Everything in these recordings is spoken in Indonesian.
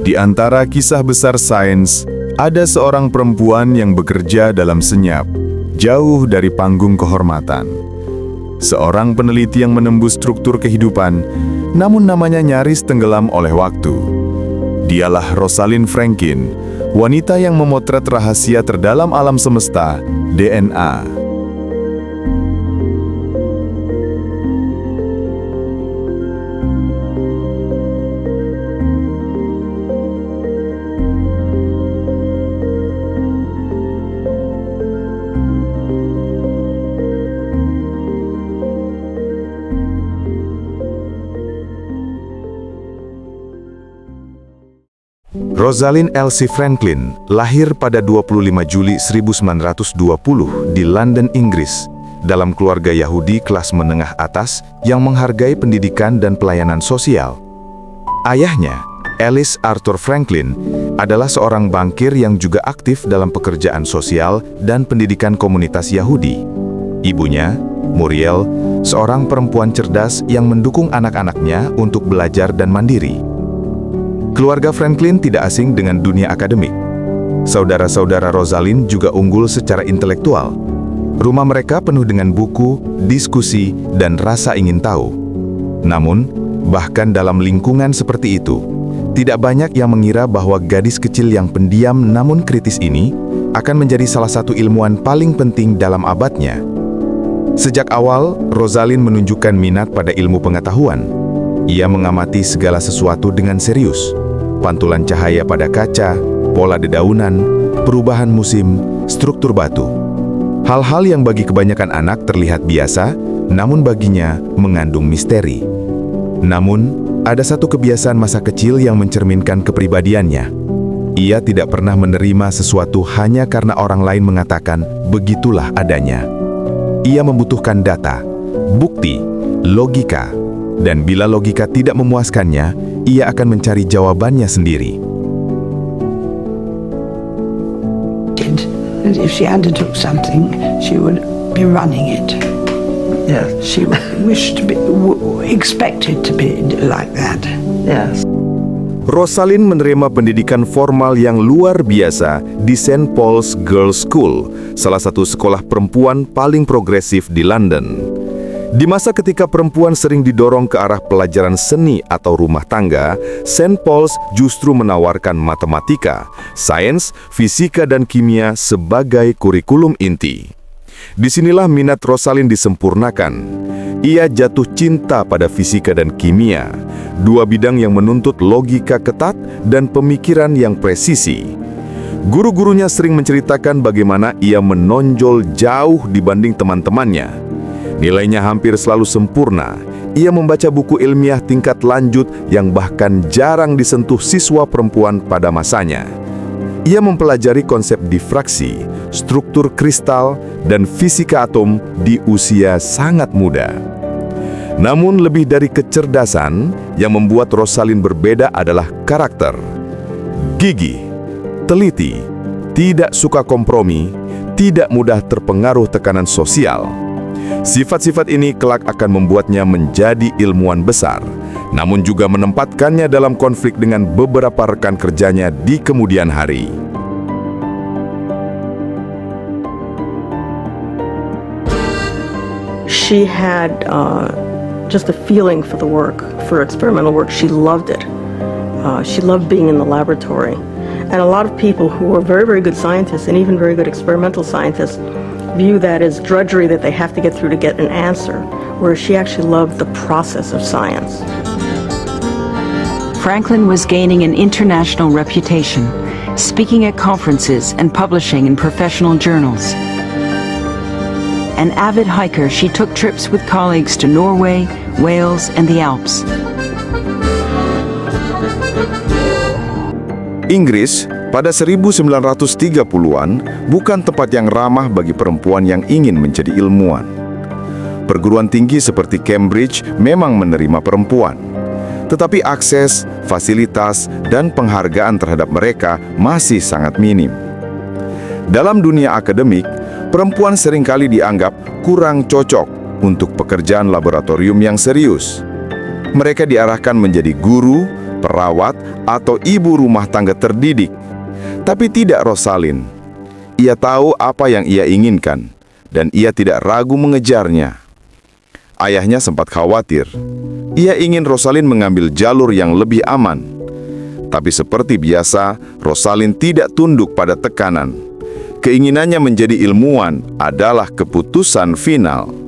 Di antara kisah besar sains, ada seorang perempuan yang bekerja dalam senyap, jauh dari panggung kehormatan. Seorang peneliti yang menembus struktur kehidupan, namun namanya nyaris tenggelam oleh waktu. Dialah Rosalind Franklin, wanita yang memotret rahasia terdalam alam semesta, DNA. Rosalind Elsie Franklin lahir pada 25 Juli 1920 di London, Inggris, dalam keluarga Yahudi kelas menengah atas yang menghargai pendidikan dan pelayanan sosial. Ayahnya, Ellis Arthur Franklin, adalah seorang bankir yang juga aktif dalam pekerjaan sosial dan pendidikan komunitas Yahudi. Ibunya, Muriel, seorang perempuan cerdas yang mendukung anak-anaknya untuk belajar dan mandiri. Keluarga Franklin tidak asing dengan dunia akademik. Saudara-saudara Rosalind juga unggul secara intelektual. Rumah mereka penuh dengan buku, diskusi, dan rasa ingin tahu. Namun, bahkan dalam lingkungan seperti itu, tidak banyak yang mengira bahwa gadis kecil yang pendiam namun kritis ini akan menjadi salah satu ilmuwan paling penting dalam abadnya. Sejak awal, Rosalind menunjukkan minat pada ilmu pengetahuan. Ia mengamati segala sesuatu dengan serius. Pantulan cahaya pada kaca, pola dedaunan, perubahan musim, struktur batu. Hal-hal yang bagi kebanyakan anak terlihat biasa, namun baginya mengandung misteri. Namun, ada satu kebiasaan masa kecil yang mencerminkan kepribadiannya. Ia tidak pernah menerima sesuatu hanya karena orang lain mengatakan, begitulah adanya. Ia membutuhkan data, bukti, logika, dan bila logika tidak memuaskannya, ia akan mencari jawabannya sendiri. And if she undertook something, she would be running it. Yes. She wished to be, expected to be like that. Yes. Rosalind menerima pendidikan formal yang luar biasa di St. Paul's Girls' School, salah satu sekolah perempuan paling progresif di London. Di masa ketika perempuan sering didorong ke arah pelajaran seni atau rumah tangga, St. Paul's justru menawarkan matematika, sains, fisika, dan kimia sebagai kurikulum inti. Disinilah minat Rosalind disempurnakan. Ia jatuh cinta pada fisika dan kimia, dua bidang yang menuntut logika ketat dan pemikiran yang presisi. Guru-gurunya sering menceritakan bagaimana ia menonjol jauh dibanding teman-temannya. Nilainya hampir selalu sempurna. Ia membaca buku ilmiah tingkat lanjut yang bahkan jarang disentuh siswa perempuan pada masanya. Ia mempelajari konsep difraksi, struktur kristal, dan fisika atom di usia sangat muda. Namun lebih dari kecerdasan, yang membuat Rosalind berbeda adalah karakter. Gigih, teliti, tidak suka kompromi, tidak mudah terpengaruh tekanan sosial. Sifat-sifat ini kelak akan membuatnya menjadi ilmuwan besar, namun juga menempatkannya dalam konflik dengan beberapa rekan kerjanya di kemudian hari. She had just a feeling for the work, for experimental work. She loved it. She loved being in the laboratory. And a lot of people who are very, very good scientists and even very good experimental scientists view that as drudgery that they have to get through to get an answer, whereas she actually loved the process of science. Franklin was gaining an international reputation, speaking at conferences and publishing in professional journals. An avid hiker, she took trips with colleagues to Norway, Wales, and the Alps. Inggris pada 1930-an bukan tempat yang ramah bagi perempuan yang ingin menjadi ilmuwan. Perguruan tinggi seperti Cambridge memang menerima perempuan, tetapi akses, fasilitas, dan penghargaan terhadap mereka masih sangat minim. Dalam dunia akademik, perempuan seringkali dianggap kurang cocok untuk pekerjaan laboratorium yang serius. Mereka diarahkan menjadi guru, perawat, atau ibu rumah tangga terdidik. Tapi tidak Rosalind. Ia tahu apa yang ia inginkan, dan ia tidak ragu mengejarnya. Ayahnya sempat khawatir. Ia ingin Rosalind mengambil jalur yang lebih aman. Tapi seperti biasa, Rosalind tidak tunduk pada tekanan. Keinginannya menjadi ilmuwan adalah keputusan final.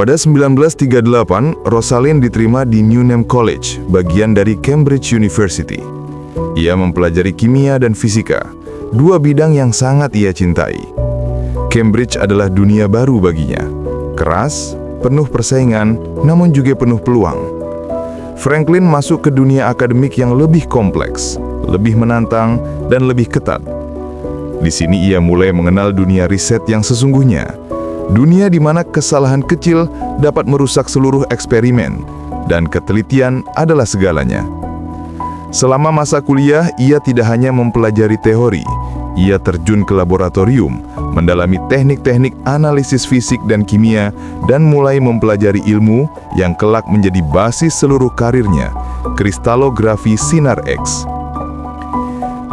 Pada 1938, Rosalind diterima di Newnham College, bagian dari Cambridge University. Ia mempelajari kimia dan fisika, dua bidang yang sangat ia cintai. Cambridge adalah dunia baru baginya, keras, penuh persaingan, namun juga penuh peluang. Franklin masuk ke dunia akademik yang lebih kompleks, lebih menantang, dan lebih ketat. Di sini ia mulai mengenal dunia riset yang sesungguhnya. Dunia di mana kesalahan kecil dapat merusak seluruh eksperimen, dan ketelitian adalah segalanya. Selama masa kuliah, ia tidak hanya mempelajari teori, ia terjun ke laboratorium, mendalami teknik-teknik analisis fisik dan kimia, dan mulai mempelajari ilmu yang kelak menjadi basis seluruh karirnya, kristalografi sinar X.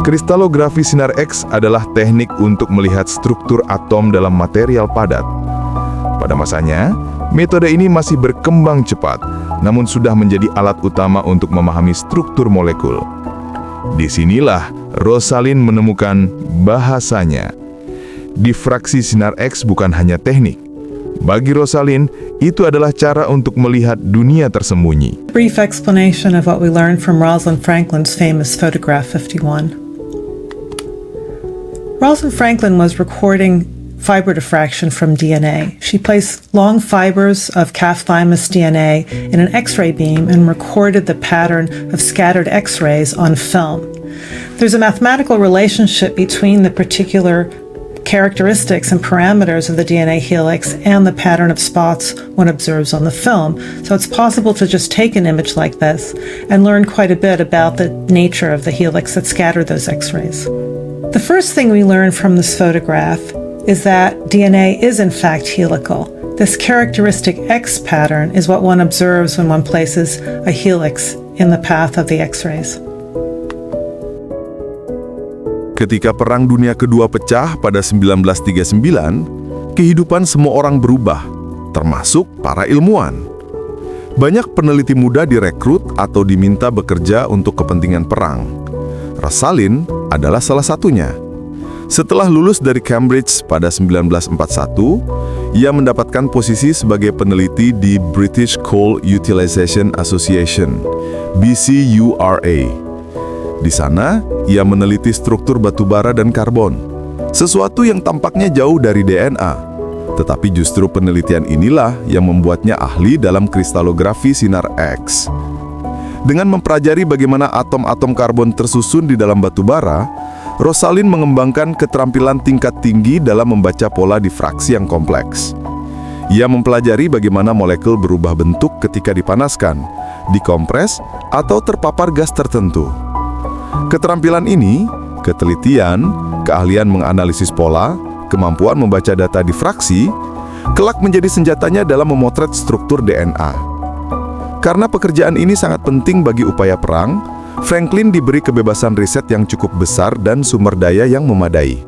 Kristalografi sinar X adalah teknik untuk melihat struktur atom dalam material padat. Pada masanya, metode ini masih berkembang cepat, namun sudah menjadi alat utama untuk memahami struktur molekul. Disinilah Rosalind menemukan bahasanya. Difraksi sinar X bukan hanya teknik. Bagi Rosalind, itu adalah cara untuk melihat dunia tersembunyi. Brief explanation of what we learned from Rosalind Franklin's famous photograph 51. Rosalind Franklin was recording fiber diffraction from DNA. She placed long fibers of calf thymus DNA in an X-ray beam and recorded the pattern of scattered X-rays on film. There's a mathematical relationship between the particular characteristics and parameters of the DNA helix and the pattern of spots one observes on the film. So it's possible to just take an image like this and learn quite a bit about the nature of the helix that scattered those X-rays. The first thing we learn from this photograph is that DNA is in fact helical. This characteristic X pattern is what one observes when one places a helix in the path of the X-rays. Ketika Perang Dunia Kedua pecah pada 1939, kehidupan semua orang berubah, termasuk para ilmuwan. Banyak peneliti muda direkrut atau diminta bekerja untuk kepentingan perang. Rosalind adalah salah satunya. Setelah lulus dari Cambridge pada 1941, ia mendapatkan posisi sebagai peneliti di British Coal Utilisation Association, BCURA. Di sana, ia meneliti struktur batu bara dan karbon, sesuatu yang tampaknya jauh dari DNA. Tetapi justru penelitian inilah yang membuatnya ahli dalam kristalografi sinar X. Dengan mempelajari bagaimana atom-atom karbon tersusun di dalam batu bara, Rosalind mengembangkan keterampilan tingkat tinggi dalam membaca pola difraksi yang kompleks. Ia mempelajari bagaimana molekul berubah bentuk ketika dipanaskan, dikompres, atau terpapar gas tertentu. Keterampilan ini, ketelitian, keahlian menganalisis pola, kemampuan membaca data difraksi, kelak menjadi senjatanya dalam memotret struktur DNA. Karena pekerjaan ini sangat penting bagi upaya perang, Franklin diberi kebebasan riset yang cukup besar dan sumber daya yang memadai.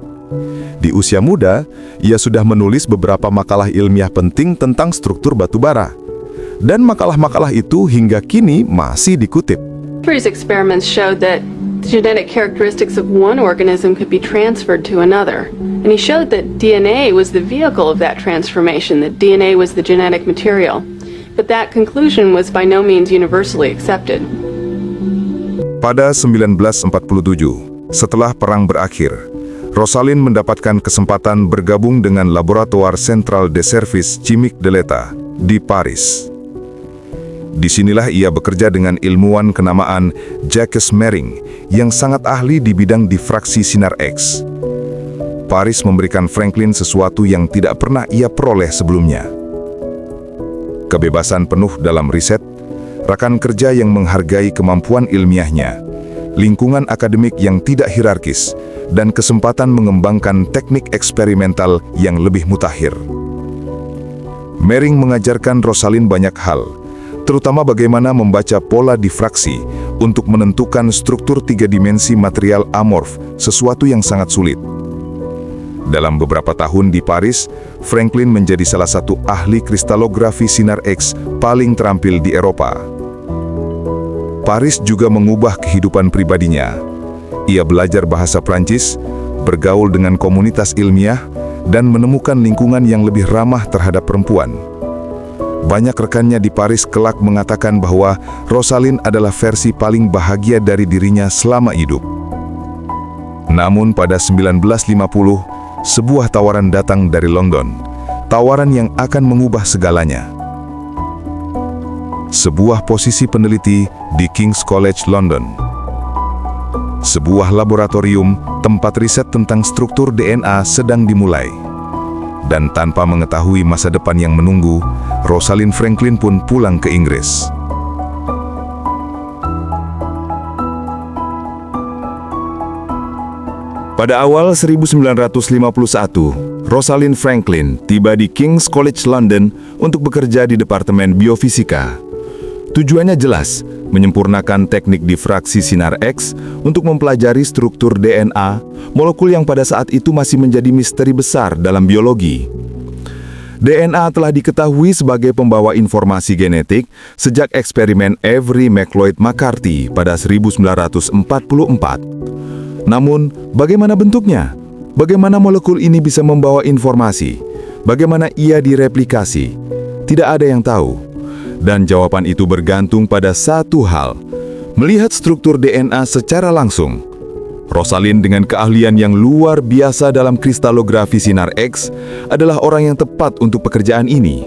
Di usia muda, ia sudah menulis beberapa makalah ilmiah penting tentang struktur batu bara. Dan makalah-makalah itu hingga kini masih dikutip. His experiments showed that the genetic characteristics of one organism could be transferred to another. And he showed that DNA was the vehicle of that transformation, that DNA was the genetic material. But that conclusion was by no means universally accepted. Pada 1947, setelah perang berakhir, Rosalind mendapatkan kesempatan bergabung dengan Laboratoire Central des Services Chimiques de l'État di Paris. Disinilah ia bekerja dengan ilmuwan kenamaan Jacques Mering yang sangat ahli di bidang difraksi sinar X. Paris memberikan Franklin sesuatu yang tidak pernah ia peroleh sebelumnya. Kebebasan penuh dalam riset, rekan kerja yang menghargai kemampuan ilmiahnya, lingkungan akademik yang tidak hierarkis, dan kesempatan mengembangkan teknik eksperimental yang lebih mutakhir. Mering mengajarkan Rosalind banyak hal, terutama bagaimana membaca pola difraksi untuk menentukan struktur 3 dimensi material amorf, sesuatu yang sangat sulit. Dalam beberapa tahun di Paris, Franklin menjadi salah satu ahli kristalografi sinar X paling terampil di Eropa. Paris juga mengubah kehidupan pribadinya. Ia belajar bahasa Prancis, bergaul dengan komunitas ilmiah, dan menemukan lingkungan yang lebih ramah terhadap perempuan. Banyak rekannya di Paris kelak mengatakan bahwa Rosalind adalah versi paling bahagia dari dirinya selama hidup. Namun pada 1950, sebuah tawaran datang dari London, tawaran yang akan mengubah segalanya. Sebuah posisi peneliti di King's College London. Sebuah laboratorium tempat riset tentang struktur DNA sedang dimulai. Dan tanpa mengetahui masa depan yang menunggu, Rosalind Franklin pun pulang ke Inggris. Pada awal 1951, Rosalind Franklin tiba di King's College London untuk bekerja di Departemen Biofisika. Tujuannya jelas, menyempurnakan teknik difraksi sinar X untuk mempelajari struktur DNA, molekul yang pada saat itu masih menjadi misteri besar dalam biologi. DNA telah diketahui sebagai pembawa informasi genetik sejak eksperimen Avery McLeod McCarthy pada 1944. Namun, bagaimana bentuknya? Bagaimana molekul ini bisa membawa informasi? Bagaimana ia direplikasi? Tidak ada yang tahu. Dan jawaban itu bergantung pada satu hal, melihat struktur DNA secara langsung. Rosalind dengan keahlian yang luar biasa dalam kristalografi sinar X adalah orang yang tepat untuk pekerjaan ini.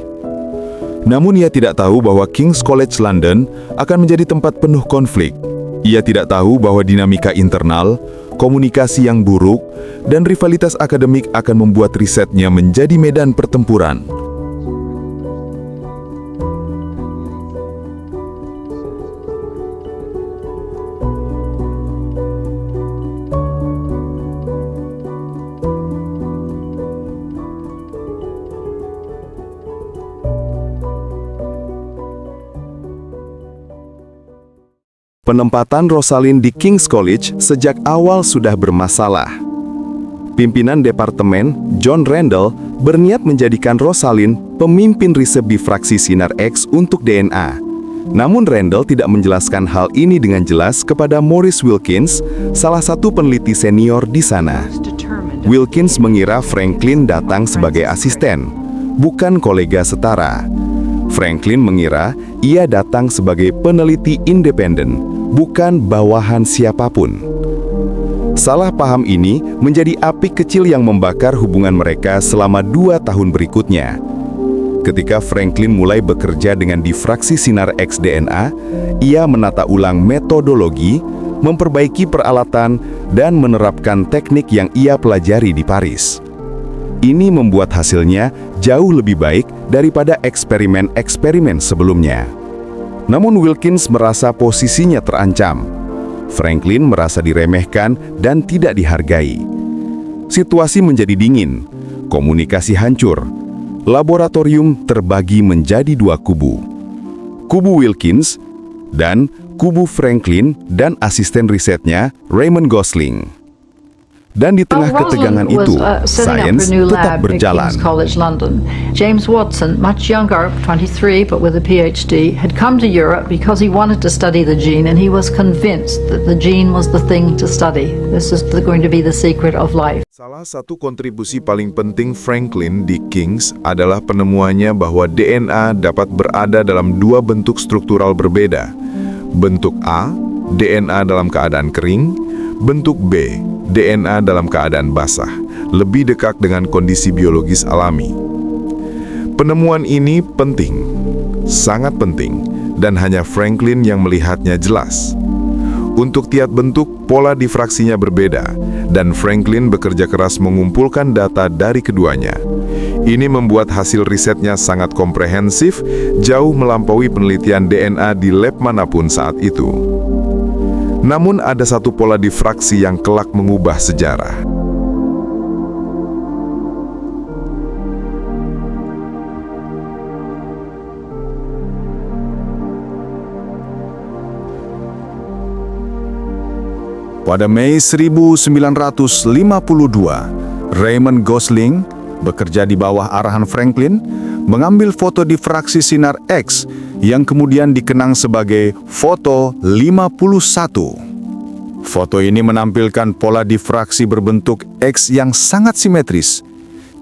Namun ia tidak tahu bahwa King's College London akan menjadi tempat penuh konflik. Ia tidak tahu bahwa dinamika internal, komunikasi yang buruk, dan rivalitas akademik akan membuat risetnya menjadi medan pertempuran. Penempatan Rosalind di King's College sejak awal sudah bermasalah. Pimpinan departemen, John Randall, berniat menjadikan Rosalind pemimpin riset difraksi sinar X untuk DNA. Namun Randall tidak menjelaskan hal ini dengan jelas kepada Maurice Wilkins, salah satu peneliti senior di sana. Wilkins mengira Franklin datang sebagai asisten, bukan kolega setara. Franklin mengira ia datang sebagai peneliti independen, bukan bawahan siapapun. Salah paham ini menjadi api kecil yang membakar hubungan mereka selama 2 tahun berikutnya. Ketika Franklin mulai bekerja dengan difraksi sinar X DNA, ia menata ulang metodologi, memperbaiki peralatan, dan menerapkan teknik yang ia pelajari di Paris. Ini membuat hasilnya jauh lebih baik daripada eksperimen-eksperimen sebelumnya. Namun Wilkins merasa posisinya terancam. Franklin merasa diremehkan dan tidak dihargai. Situasi menjadi dingin, komunikasi hancur. Laboratorium terbagi menjadi 2 kubu. Kubu Wilkins dan kubu Franklin dan asisten risetnya Raymond Gosling. Dan di tengah Well, ketegangan Rosalind itu, was, setting up sains a new tetap lab berjalan. at King's College London. James Watson, much younger, 23, but with a PhD, had come to Europe because he wanted to study the gene, and he was convinced that the gene was the thing to study. This is going to be the secret of life. Salah satu kontribusi paling penting Franklin di King's adalah penemuannya bahwa DNA dapat berada dalam dua bentuk struktural berbeda. Bentuk A, DNA dalam keadaan kering, bentuk B, DNA dalam keadaan basah, lebih dekat dengan kondisi biologis alami. Penemuan ini penting, sangat penting, dan hanya Franklin yang melihatnya jelas. Untuk tiap bentuk, pola difraksinya berbeda, dan Franklin bekerja keras mengumpulkan data dari keduanya. Ini membuat hasil risetnya sangat komprehensif, jauh melampaui penelitian DNA di lab manapun saat itu. Namun ada satu pola difraksi yang kelak mengubah sejarah. Pada Mei 1952, Raymond Gosling, bekerja di bawah arahan Franklin, mengambil foto difraksi sinar X yang kemudian dikenang sebagai foto 51. Foto ini menampilkan pola difraksi berbentuk X yang sangat simetris,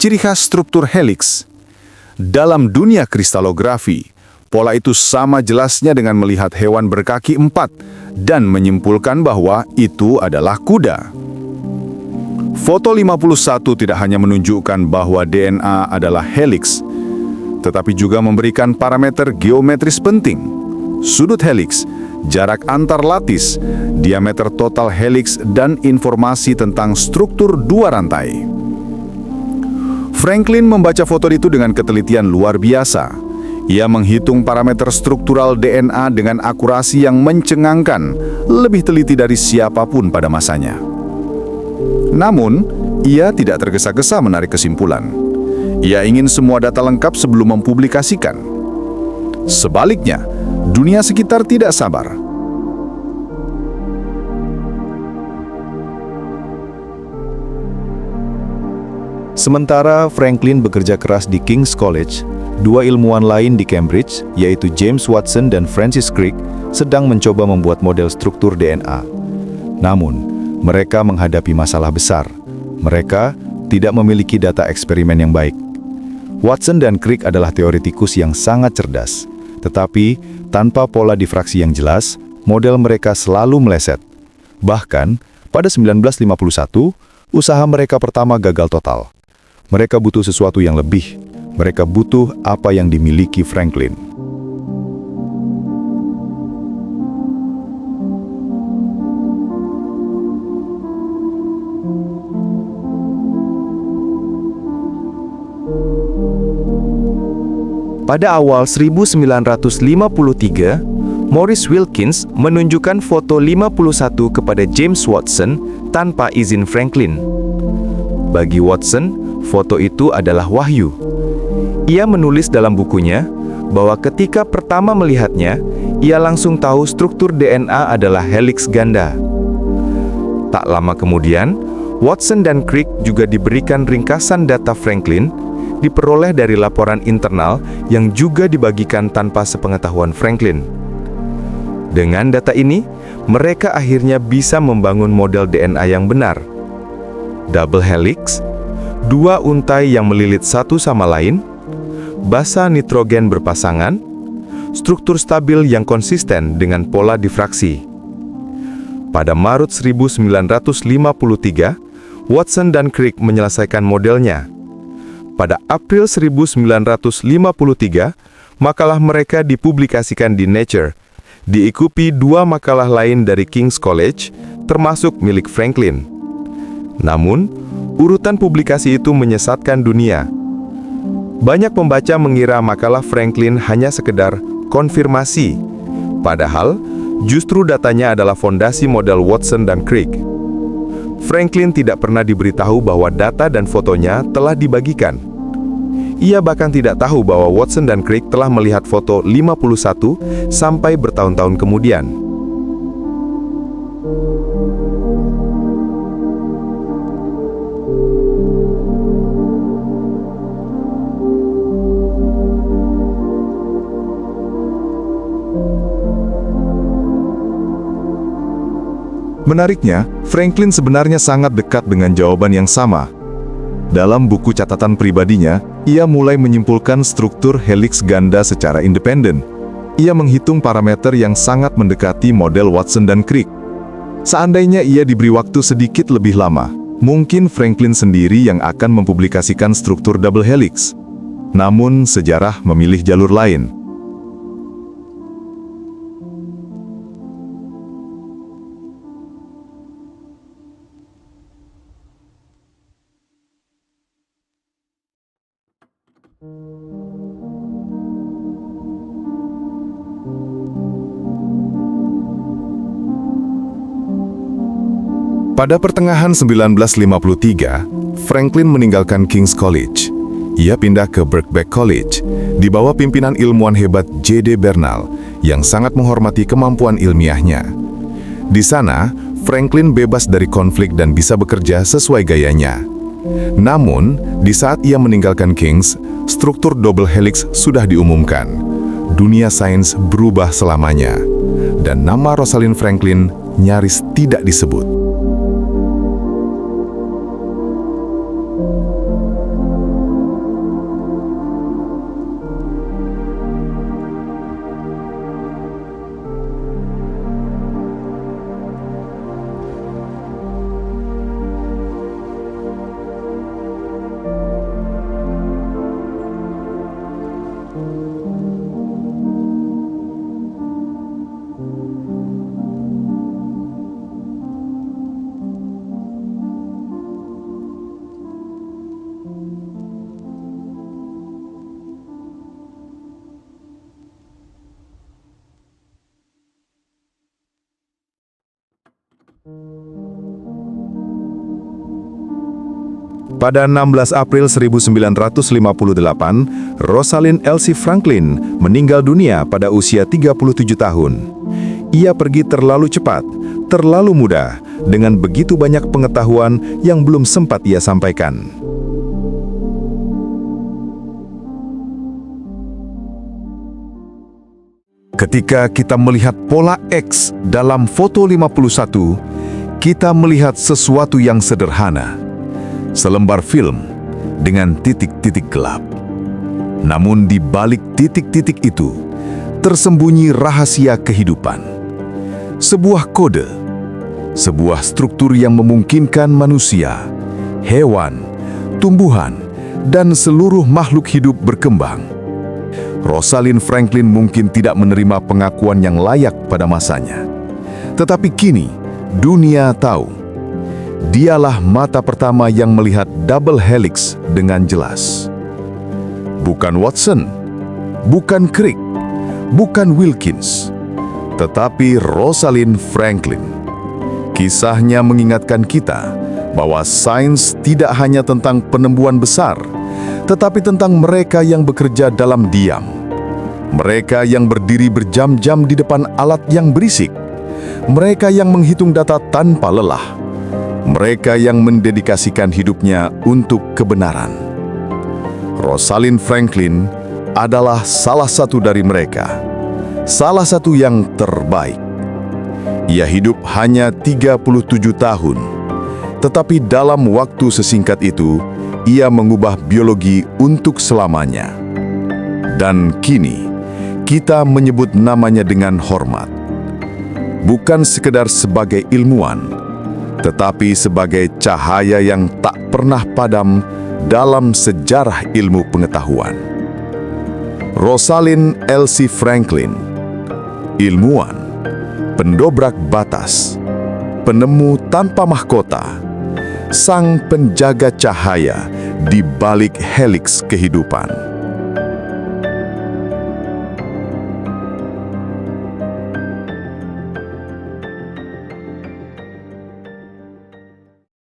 ciri khas struktur helix. Dalam dunia kristalografi, pola itu sama jelasnya dengan melihat hewan berkaki 4 dan menyimpulkan bahwa itu adalah kuda. Foto 51 tidak hanya menunjukkan bahwa DNA adalah helix, tetapi juga memberikan parameter geometris penting. Sudut helix, jarak antar latis, diameter total helix, dan informasi tentang struktur dua rantai. Franklin membaca foto itu dengan ketelitian luar biasa. Ia menghitung parameter struktural DNA dengan akurasi yang mencengangkan, lebih teliti dari siapapun pada masanya. Namun, ia tidak tergesa-gesa menarik kesimpulan. Ia ingin semua data lengkap sebelum mempublikasikan. Sebaliknya, dunia sekitar tidak sabar. Sementara Franklin bekerja keras di King's College, dua ilmuwan lain di Cambridge, yaitu James Watson dan Francis Crick, sedang mencoba membuat model struktur DNA. Namun, mereka menghadapi masalah besar. Mereka tidak memiliki data eksperimen yang baik. Watson dan Crick adalah teoretikus yang sangat cerdas, tetapi tanpa pola difraksi yang jelas, model mereka selalu meleset. Bahkan, pada 1951, usaha mereka pertama gagal total. Mereka butuh sesuatu yang lebih. Mereka butuh apa yang dimiliki Franklin. Pada awal 1953, Maurice Wilkins menunjukkan foto 51 kepada James Watson tanpa izin Franklin. Bagi Watson, foto itu adalah wahyu. Ia menulis dalam bukunya bahwa ketika pertama melihatnya, ia langsung tahu struktur DNA adalah helix ganda. Tak lama kemudian, Watson dan Crick juga diberikan ringkasan data Franklin, diperoleh dari laporan internal yang juga dibagikan tanpa sepengetahuan Franklin. Dengan data ini, mereka akhirnya bisa membangun model DNA yang benar. Double helix, dua untai yang melilit satu sama lain, basa nitrogen berpasangan, struktur stabil yang konsisten dengan pola difraksi. Pada Maret 1953, Watson dan Crick menyelesaikan modelnya. Pada April 1953, makalah mereka dipublikasikan di Nature, diikuti dua makalah lain dari King's College, termasuk milik Franklin. Namun, urutan publikasi itu menyesatkan dunia. Banyak pembaca mengira makalah Franklin hanya sekedar konfirmasi, padahal justru datanya adalah fondasi model Watson dan Crick. Franklin tidak pernah diberitahu bahwa data dan fotonya telah dibagikan. Ia bahkan tidak tahu bahwa Watson dan Crick telah melihat foto 51 sampai bertahun-tahun kemudian. Menariknya, Franklin sebenarnya sangat dekat dengan jawaban yang sama. Dalam buku catatan pribadinya, ia mulai menyimpulkan struktur heliks ganda secara independen. Ia menghitung parameter yang sangat mendekati model Watson dan Crick. Seandainya ia diberi waktu sedikit lebih lama, mungkin Franklin sendiri yang akan mempublikasikan struktur double helix. Namun, sejarah memilih jalur lain. Pada pertengahan 1953, Franklin meninggalkan King's College. Ia pindah ke Birkbeck College, di bawah pimpinan ilmuwan hebat J.D. Bernal, yang sangat menghormati kemampuan ilmiahnya. Di sana, Franklin bebas dari konflik dan bisa bekerja sesuai gayanya. Namun, di saat ia meninggalkan King's, struktur double helix sudah diumumkan. Dunia sains berubah selamanya, dan nama Rosalind Franklin nyaris tidak disebut. Pada 16 April 1958, Rosalind Elsie Franklin meninggal dunia pada usia 37 tahun. Ia pergi terlalu cepat, terlalu muda, dengan begitu banyak pengetahuan yang belum sempat ia sampaikan. Ketika kita melihat pola X dalam foto 51, kita melihat sesuatu yang sederhana. Selembar film dengan titik-titik gelap. Namun di balik titik-titik itu, tersembunyi rahasia kehidupan. Sebuah kode, sebuah struktur yang memungkinkan manusia, hewan, tumbuhan, dan seluruh makhluk hidup berkembang. Rosalind Franklin mungkin tidak menerima pengakuan yang layak pada masanya. Tetapi kini, dunia tahu. Dialah mata pertama yang melihat double helix dengan jelas. Bukan Watson, bukan Crick, bukan Wilkins, tetapi Rosalind Franklin. Kisahnya mengingatkan kita bahwa sains tidak hanya tentang penemuan besar, tetapi tentang mereka yang bekerja dalam diam. Mereka yang berdiri berjam-jam di depan alat yang berisik. Mereka yang menghitung data tanpa lelah. Mereka yang mendedikasikan hidupnya untuk kebenaran. Rosalind Franklin adalah salah satu dari mereka. Salah satu yang terbaik. Ia hidup hanya 37 tahun. Tetapi dalam waktu sesingkat itu, ia mengubah biologi untuk selamanya. Dan kini, kita menyebut namanya dengan hormat. Bukan sekedar sebagai ilmuwan, tetapi sebagai cahaya yang tak pernah padam dalam sejarah ilmu pengetahuan. Rosalind Elsie Franklin, ilmuwan, pendobrak batas, penemu tanpa mahkota, sang penjaga cahaya di balik heliks kehidupan.